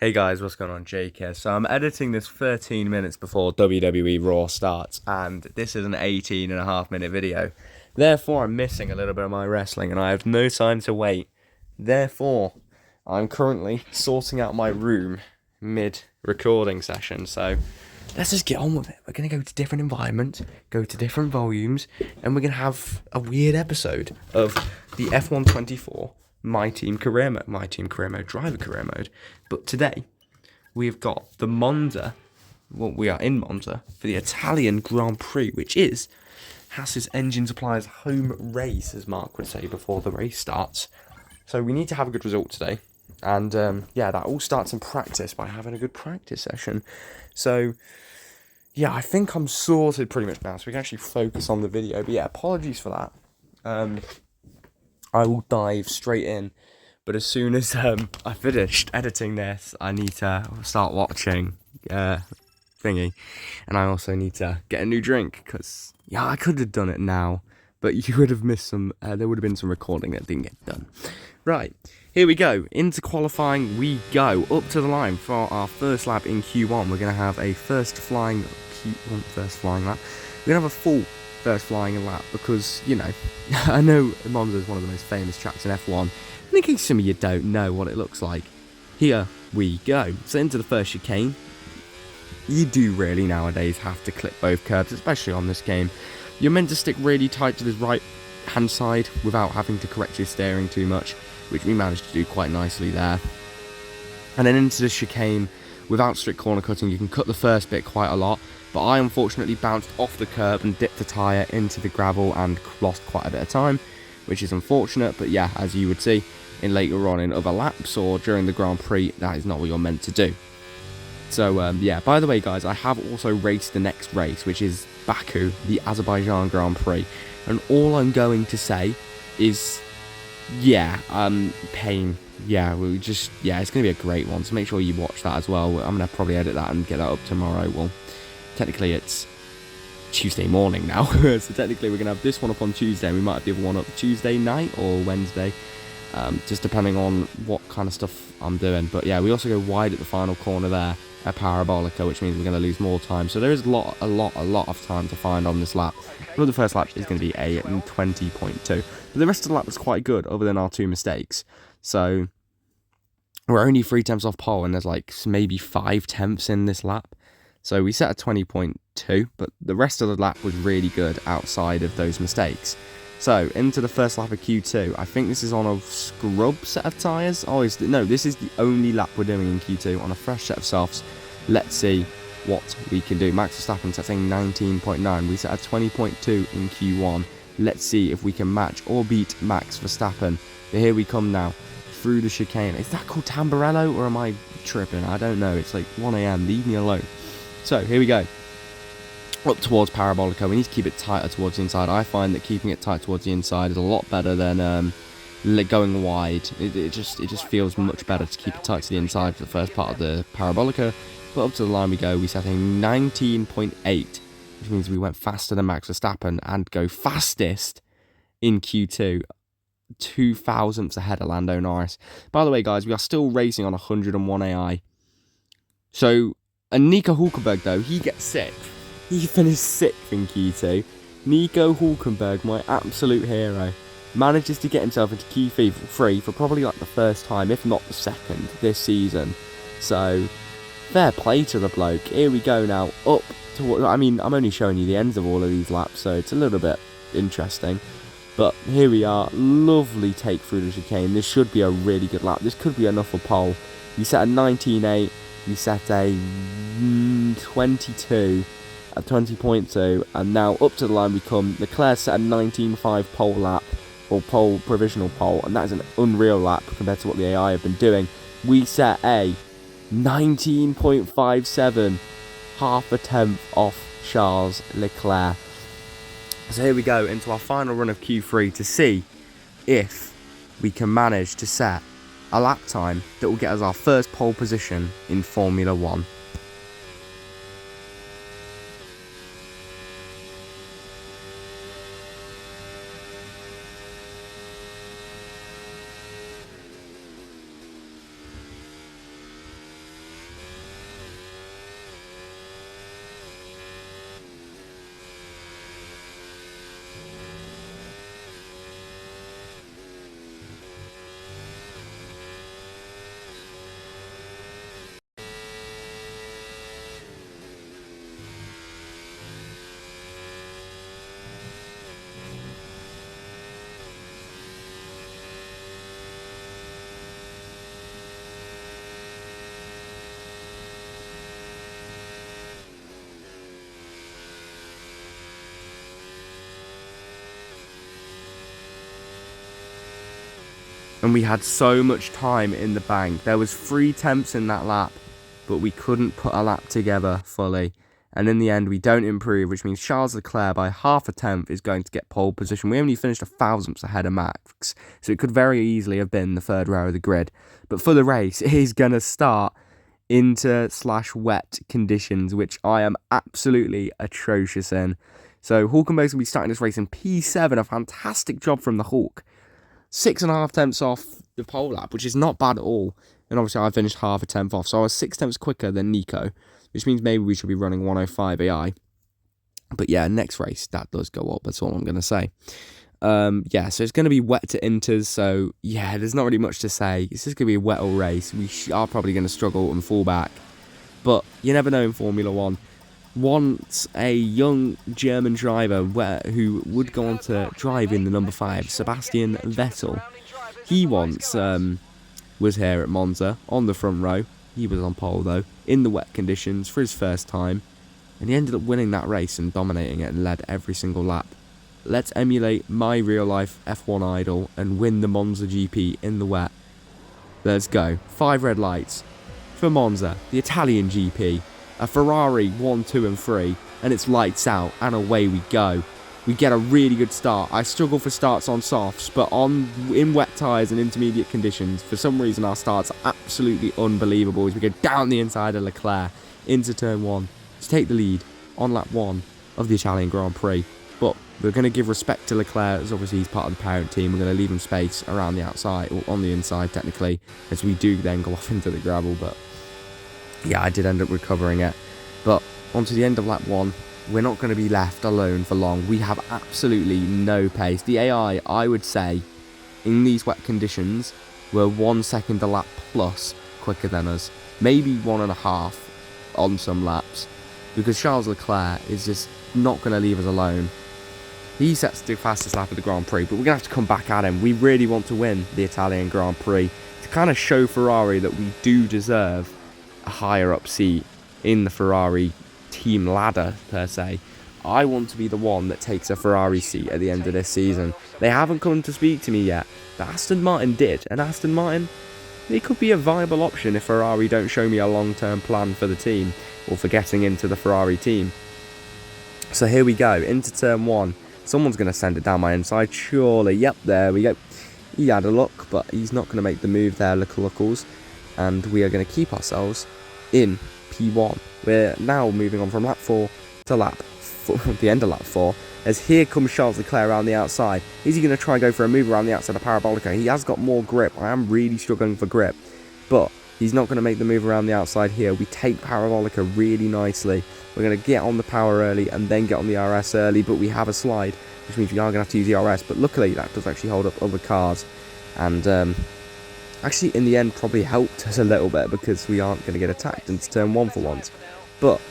Hey guys, what's going on? Jake here. So I'm editing this 13 minutes before WWE Raw starts, and this is an 18.5 minute video. Therefore, I'm missing a little bit of my wrestling, and I have no time to wait. Therefore, I'm currently sorting out my room mid-recording session, so let's just get on with it. We're going to go to different environments, go to different volumes, and we're going to have a weird episode of the F124 My Team Career Mode, Driver Career Mode. But today, we've got the Monza, well, we are in Monza, for the Italian Grand Prix, which is Haas's engine supplier's home race, as Mark would say, before the race starts. So we need to have a good result today. And that all starts in practice by having a good practice session. So, yeah, I think I'm sorted pretty much now, so we can actually focus on the video. But yeah, apologies for that. I will dive straight in. But as soon as I finished editing this, I need to start watching thingy. And I also need to get a new drink, because, yeah, I could have done it now. But you would have missed some, there would have been some recording that didn't get done. Right, here we go. Into qualifying we go. Up to the line for our first lap in Q1. We're going to have a first flying lap. We're going to have a full first flying lap because, you know, I know Monza is one of the most famous tracks in F1. And in case some of you don't know what it looks like, here we go. So into the first chicane. You do really nowadays have to clip both curbs, especially on this game. You're meant to stick really tight to the right hand side without having to correct your steering too much, which we managed to do quite nicely there. And then into the chicane, without strict corner cutting, you can cut the first bit quite a lot, but I unfortunately bounced off the curb and dipped the tyre into the gravel and lost quite a bit of time, which is unfortunate. But yeah, as you would see in later on in other laps or during the Grand Prix, that is not what you're meant to do. So yeah, by the way guys, I have also raced the next race, which is Baku, the Azerbaijan Grand Prix, and all I'm going to say is, pain. It's going to be a great one, so make sure you watch that as well. I'm going to probably edit that and get that up tomorrow. Well, technically it's Tuesday morning now, so technically we're going to have this one up on Tuesday, and we might have the other one up Tuesday night or Wednesday, just depending on what kind of stuff I'm doing. But yeah, we also go wide at the final corner there, a parabolica, which means we're going to lose more time. So there is a lot of time to find on this lap. Well, the first lap is going to be a 20.2, but the rest of the lap was quite good, other than our two mistakes. So we're only 3 tenths off pole, and there's like maybe 5 tenths in this lap. So we set a 20.2, but the rest of the lap was really good outside of those mistakes. So into the first lap of Q2. I think this is on a scrub set of tyres. No, this is the only lap we're doing in Q2 on a fresh set of softs. Let's see what we can do. Max Verstappen setting 19.9. We set a 20.2 in Q1. Let's see if we can match or beat Max Verstappen. But here we come now through the chicane. Is that called Tamburello, or am I tripping? I don't know. It's like 1 a.m. Leave me alone. So here we go. Up towards Parabolica, we need to keep it tighter towards the inside. I find that keeping it tight towards the inside is a lot better than going wide. It just feels much better to keep it tight to the inside for the first part of the Parabolica. But up to the line we go. We set a 19.8, which means we went faster than Max Verstappen and go fastest in Q2. 2 thousandths ahead of Lando Norris. By the way, guys, we are still racing on 101 AI. So, and Nico Hulkenberg, though, he gets 6th. He finished 6th in Q2. Nico Hulkenberg, my absolute hero, manages to get himself into Q3 for probably like the first time, if not the second, this season. So, fair play to the bloke. Here we go now, up to, I mean, I'm only showing you the ends of all of these laps, so it's a little bit interesting. But here we are, lovely take through the chicane. This should be a really good lap. This could be enough for pole. We set a 19.8, we set a 22, a 20.2, and now up to the line we come. Leclerc set a 19.5 pole lap, or pole, provisional pole, and that is an unreal lap compared to what the AI have been doing. We set a 19.57, half a tenth off Charles Leclerc. So here we go into our final run of Q3 to see if we can manage to set a lap time that will get us our first pole position in Formula 1. and we had so much time in the bank. There was 3 attempts in that lap, but we couldn't put a lap together fully. And in the end, we don't improve, which means Charles Leclerc, by half a tenth, is going to get pole position. We only finished a thousandths ahead of Max, so it could very easily have been the third row of the grid. But for the race, it is going to start inter/wet conditions, which I am absolutely atrocious in. So Hulkenberg's going to be starting this race in P7, a fantastic job from the Hulk. 6.5 tenths off the pole lap, which is not bad at all. And obviously I finished half a tenth off, so I was 6 tenths quicker than Nico, which means maybe we should be running 105 AI. But yeah, next race, that does go up, that's all I'm going to say. Yeah, so it's going to be wet to inters, so yeah, there's not really much to say. It's just going to be a wet all race. We are probably going to struggle and fall back. But you never know in Formula 1. Once a young German driver who would go on to drive in the number 5, Sebastian Vettel. He once was here at Monza on the front row. He was on pole though, in the wet conditions for his first time. And he ended up winning that race and dominating it and led every single lap. Let's emulate my real life F1 idol and win the Monza GP in the wet. Let's go. 5 red lights for Monza, the Italian GP. A Ferrari 1, 2 and 3, and it's lights out, and away we go. We get a really good start. I struggle for starts on softs, but in wet tyres and intermediate conditions, for some reason our starts are absolutely unbelievable as we go down the inside of Leclerc into turn 1 to take the lead on lap 1 of the Italian Grand Prix. But we're going to give respect to Leclerc, as obviously he's part of the parent team. We're going to leave him space around the outside, or on the inside technically, as we do then go off into the gravel, but yeah, I did end up recovering it. But onto the end of lap 1, we're not going to be left alone for long. We have absolutely no pace. The AI, I would say, in these wet conditions, were 1 second a lap plus quicker than us. Maybe 1.5 on some laps. Because Charles Leclerc is just not going to leave us alone. He sets the fastest lap of the Grand Prix, but we're going to have to come back at him. We really want to win the Italian Grand Prix to kind of show Ferrari that we do deserve a higher up seat in the Ferrari team ladder per se. I want to be the one that takes a Ferrari seat at the end of this season. They haven't come to speak to me yet, but Aston Martin did, and Aston Martin, they could be a viable option if Ferrari don't show me a long-term plan for the team or for getting into the Ferrari team. So here we go, into turn 1. Someone's going to send it down my inside, surely. Yep, there we go. He had a look, but he's not going to make the move there, Luckles. And we are going to keep ourselves in P1. We're now moving on from lap 4 to lap 4, the end of lap 4, as here comes Charles Leclerc around the outside. Is he going to try and go for a move around the outside of Parabolica? He has got more grip. I am really struggling for grip, but he's not going to make the move around the outside here. We take Parabolica really nicely. We're going to get on the power early and then get on the RS early, but we have a slide, which means we are going to have to use the RS, but luckily that does actually hold up other cars, and actually in the end probably helped us a little bit because we aren't going to get attacked into turn 1 for once. But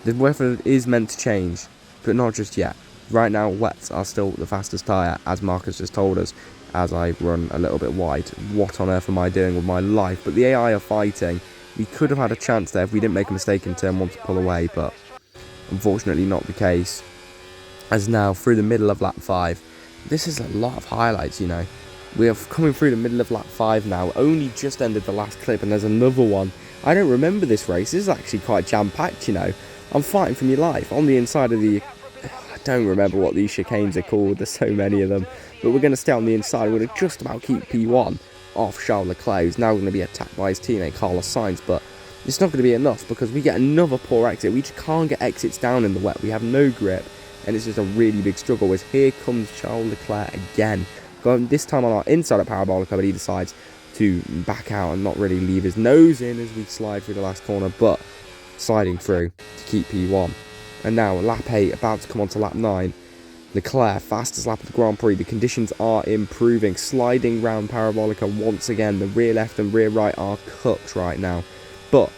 the weather is meant to change, but not just yet. Right now wets are still the fastest tyre, as Marcus just told us, as I run a little bit wide. What on earth am I doing with my life? But the AI are fighting. We could have had a chance there if we didn't make a mistake in turn 1 to pull away, but unfortunately not the case. As now through the middle of lap 5, this is a lot of highlights, you know. We are coming through the middle of lap 5 now, only just ended the last clip and there's another one. I don't remember this race, this is actually quite jam-packed, you know. I'm fighting for my life on the inside of the... I don't remember what these chicanes are called, there's so many of them. But we're going to stay on the inside, we're going to just about keep P1 off Charles Leclerc, who's now going to be attacked by his teammate Carlos Sainz, but it's not going to be enough because we get another poor exit. We just can't get exits down in the wet, we have no grip, and it's just a really big struggle, as here comes Charles Leclerc again. Going this time on our inside at Parabolica, but he decides to back out and not really leave his nose in as we slide through the last corner, but sliding through to keep P1. And now lap 8, about to come on to lap 9. Leclerc, fastest lap of the Grand Prix. The conditions are improving, sliding round Parabolica once again. The rear left and rear right are cooked right now. But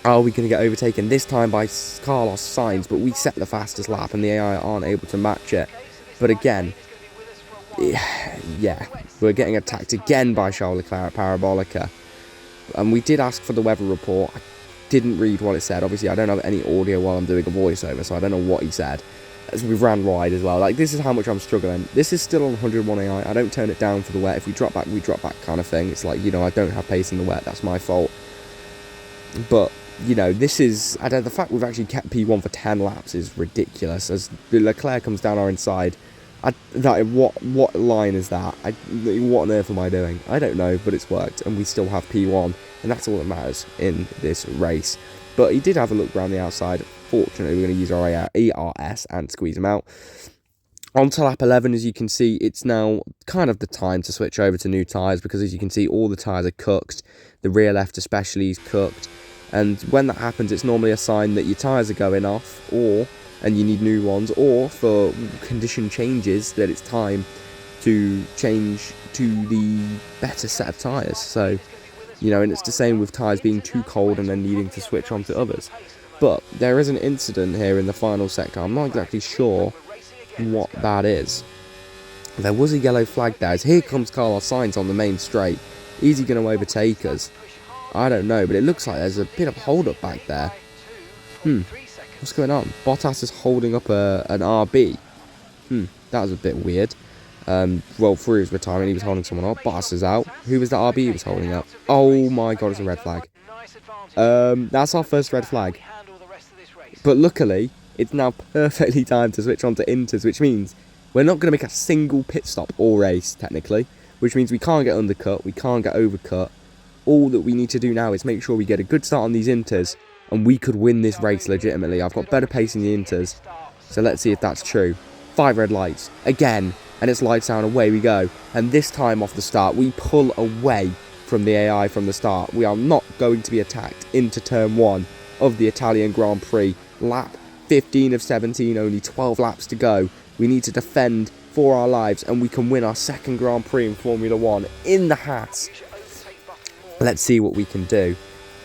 are we going to get overtaken this time by Carlos Sainz? But we set the fastest lap and the AI aren't able to match it. But again, yeah, we're getting attacked again by Charles Leclerc at Parabolica. And we did ask for the weather report. I didn't read what it said. Obviously, I don't have any audio while I'm doing a voiceover, so I don't know what he said. as we've ran wide as well. Like, this is how much I'm struggling. This is still on 101 AI. I don't turn it down for the wet. If we drop back, we drop back kind of thing. It's like, you know, I don't have pace in the wet. That's my fault. But, you know, this is... the fact we've actually kept P1 for 10 laps is ridiculous. As Leclerc comes down our inside... what line is that? What on earth am I doing? I don't know, but it's worked, and we still have P1, and that's all that matters in this race. But he did have a look around the outside. Fortunately, we're going to use our ERS and squeeze him out. On to lap 11, as you can see, it's now kind of the time to switch over to new tyres, because as you can see, all the tyres are cooked. The rear left especially is cooked, and when that happens, it's normally a sign that your tyres are going off, and you need new ones, or for condition changes that it's time to change to the better set of tyres. So, you know, and it's the same with tyres being too cold and then needing to switch on to others. But there is an incident here in the final sector. I'm not exactly sure what that is. There was a yellow flag there. As here comes Carlos Sainz on the main straight. Is he going to overtake us? I don't know, but it looks like there's a bit of hold up back there. What's going on? Bottas is holding up an RB. That was a bit weird. Well, through his retirement, he was holding someone up. Bottas is out. Who was the RB he was holding up? Oh my god, it's a red flag. That's our first red flag. But luckily, it's now perfectly timed to switch on to inters, which means we're not going to make a single pit stop all race, technically. Which means we can't get undercut, we can't get overcut. All that we need to do now is make sure we get a good start on these inters, and we could win this race legitimately. I've got better pace in the inters, so let's see if that's true. 5 red lights, again, and it's lights down, away we go. And this time off the start, we pull away from the AI from the start. We are not going to be attacked into turn 1 of the Italian Grand Prix. Lap 15 of 17, only 12 laps to go. We need to defend for our lives, and we can win our second Grand Prix in Formula 1 in the Haas. Let's see what we can do.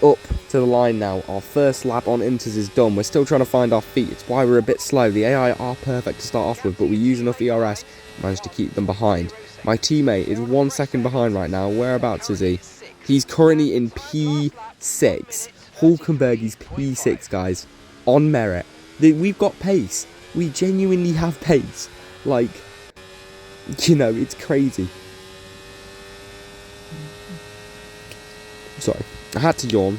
Up to the line now. Our first lap on inters is done. We're still trying to find our feet. It's why we're a bit slow. The AI are perfect to start off with, but we use enough ERS, managed to keep them behind. My teammate is 1 second behind right now. Whereabouts is he? He's currently in P6. Hulkenberg is P6, guys. On merit. We've got pace. We genuinely have pace. Like, you know, it's crazy. Sorry, I had to yawn,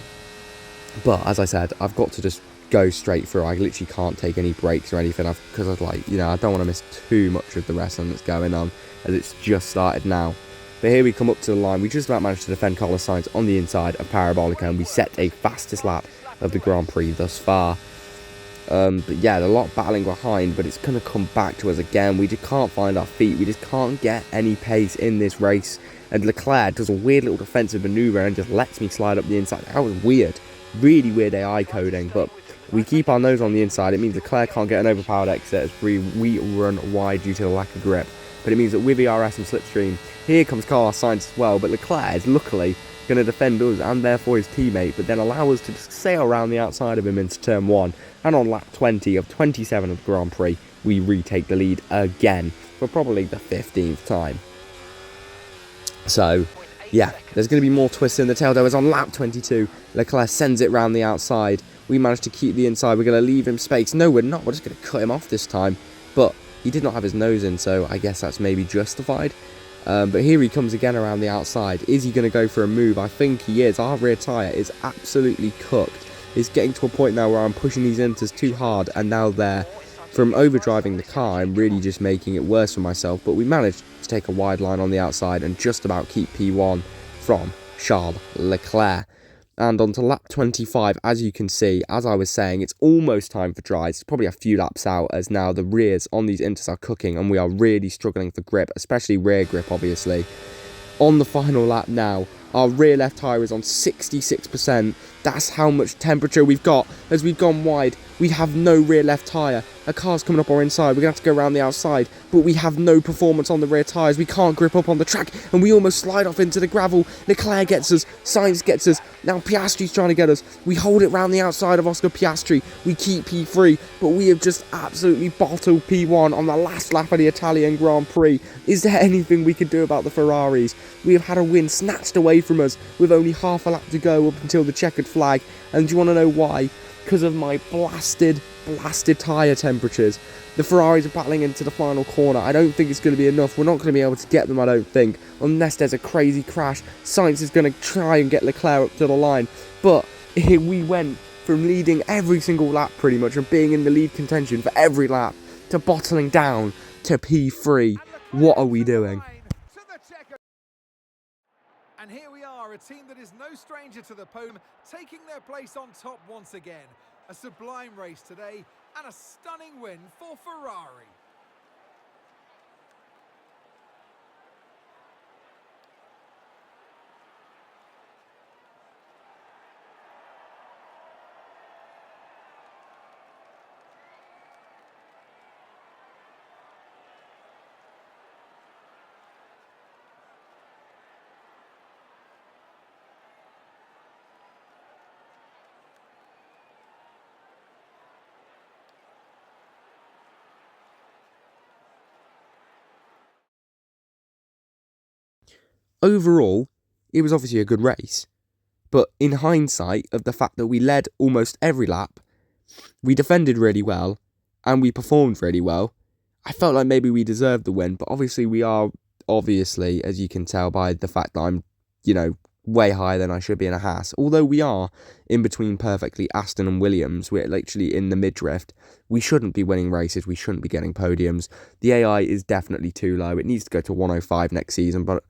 but as I said, I've got to just go straight through. I literally can't take any breaks or anything, because I'd like, you know, I don't want to miss too much of the wrestling that's going on, as it's just started now. But here we come up to the line. We just about managed to defend Carlos Sainz on the inside of Parabolica, and we set a fastest lap of the Grand Prix thus far. But yeah, a lot battling behind, but it's going to come back to us again. We just can't find our feet. We just can't get any pace in this race. And Leclerc does a weird little defensive maneuver and just lets me slide up the inside. That was weird. Really weird AI coding, but we keep our nose on the inside. It means Leclerc can't get an overpowered exit as we run wide due to the lack of grip. But it means that with ERS and slipstream, here comes Carlos Sainz as well. But Leclerc is luckily going to defend us and therefore his teammate, but then allow us to just sail around the outside of him into turn 1. And on lap 20 of 27 of the Grand Prix, we retake the lead again for probably the 15th time. So, yeah, there's going to be more twists in the tail, though, as on lap 22, Leclerc sends it round the outside. We managed to keep the inside. We're going to leave him space. No, we're not. We're just going to cut him off this time. But he did not have his nose in, so I guess that's maybe justified. But here he comes again around the outside. Is he going to go for a move? I think he is. Our rear tyre is absolutely cooked. It's getting to a point now where I'm pushing these inters too hard, and now they're... From overdriving the car, I'm really just making it worse for myself, but we managed to take a wide line on the outside and just about keep P1 from Charles Leclerc. And on to lap 25, as you can see, as I was saying, it's almost time for dries. It's probably a few laps out, as now the rears on these inters are cooking, and we are really struggling for grip, especially rear grip, obviously. On the final lap now, our rear left tyre is on 66%. That's how much temperature we've got. As we've gone wide, we have no rear left tyre. A car's coming up our inside. We're going to have to go around the outside. But we have no performance on the rear tyres. We can't grip up on the track. And we almost slide off into the gravel. Leclerc gets us. Sainz gets us. Now Piastri's trying to get us. We hold it round the outside of Oscar Piastri. We keep P3. But we have just absolutely bottled P1 on the last lap of the Italian Grand Prix. Is there anything we could do about the Ferraris? We have had a win snatched away from us with only half a lap to go up until the checkered flag. And do you want to know why? because of my blasted tyre temperatures. The Ferraris are battling into the final corner. I don't think it's going to be enough. We're not going to be able to get them, I don't think, unless there's a crazy crash. Sainz is going to try and get Leclerc up to the line. But here we went from leading every single lap pretty much and being in the lead contention for every lap to bottling down to P3. What are we doing? And here we are, a team that is no stranger to the podium, taking their place on top once again. A sublime race today and a stunning win for Ferrari. Overall, it was obviously a good race, but in hindsight of the fact that we led almost every lap, we defended really well, and we performed really well, I felt like maybe we deserved the win, but obviously we are, as you can tell by the fact that I'm, way higher than I should be in a Haas. Although we are in between perfectly Aston and Williams, we're literally in the midriff. We shouldn't be winning races, we shouldn't be getting podiums. The AI is definitely too low. It needs to go to 105 next season, but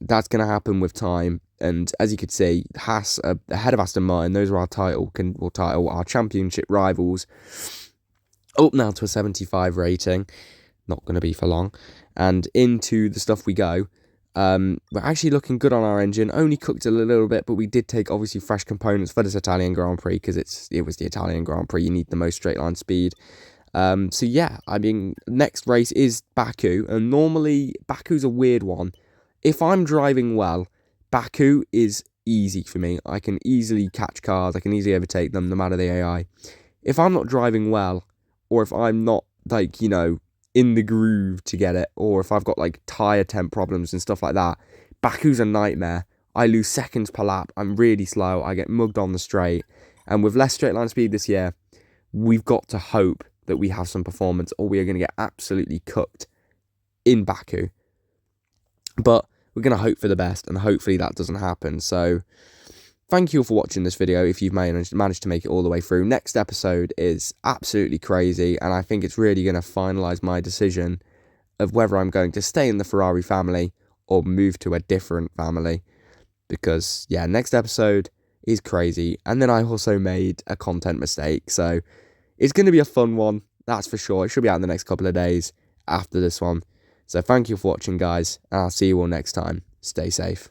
that's going to happen with time. And as you could see, Haas are ahead of Aston Martin. Those are our our championship rivals. Up now to a 75 rating. Not going to be for long. And into the stuff we go. We're actually looking good on our engine. Only cooked it a little bit, but we did take obviously fresh components for this Italian Grand Prix because it was the Italian Grand Prix. You need the most straight line speed. So yeah, I mean, next race is Baku, and normally Baku's a weird one. If I'm driving well, Baku is easy for me. I can easily catch cars. I can easily overtake them no matter the AI. If I'm not driving well, or if I'm not, in the groove to get it, or if I've got, tyre temp problems and stuff like that, Baku's a nightmare. I lose seconds per lap. I'm really slow. I get mugged on the straight. And with less straight line speed this year, we've got to hope that we have some performance, or we are going to get absolutely cooked in Baku. But we're going to hope for the best, and hopefully that doesn't happen. So thank you all for watching this video if you've managed to make it all the way through. Next episode is absolutely crazy, and I think it's really going to finalise my decision of whether I'm going to stay in the Ferrari family or move to a different family. Because, yeah, next episode is crazy. And then I also made a content mistake, so it's going to be a fun one, that's for sure. It should be out in the next couple of days after this one. So thank you for watching, guys, and I'll see you all next time. Stay safe.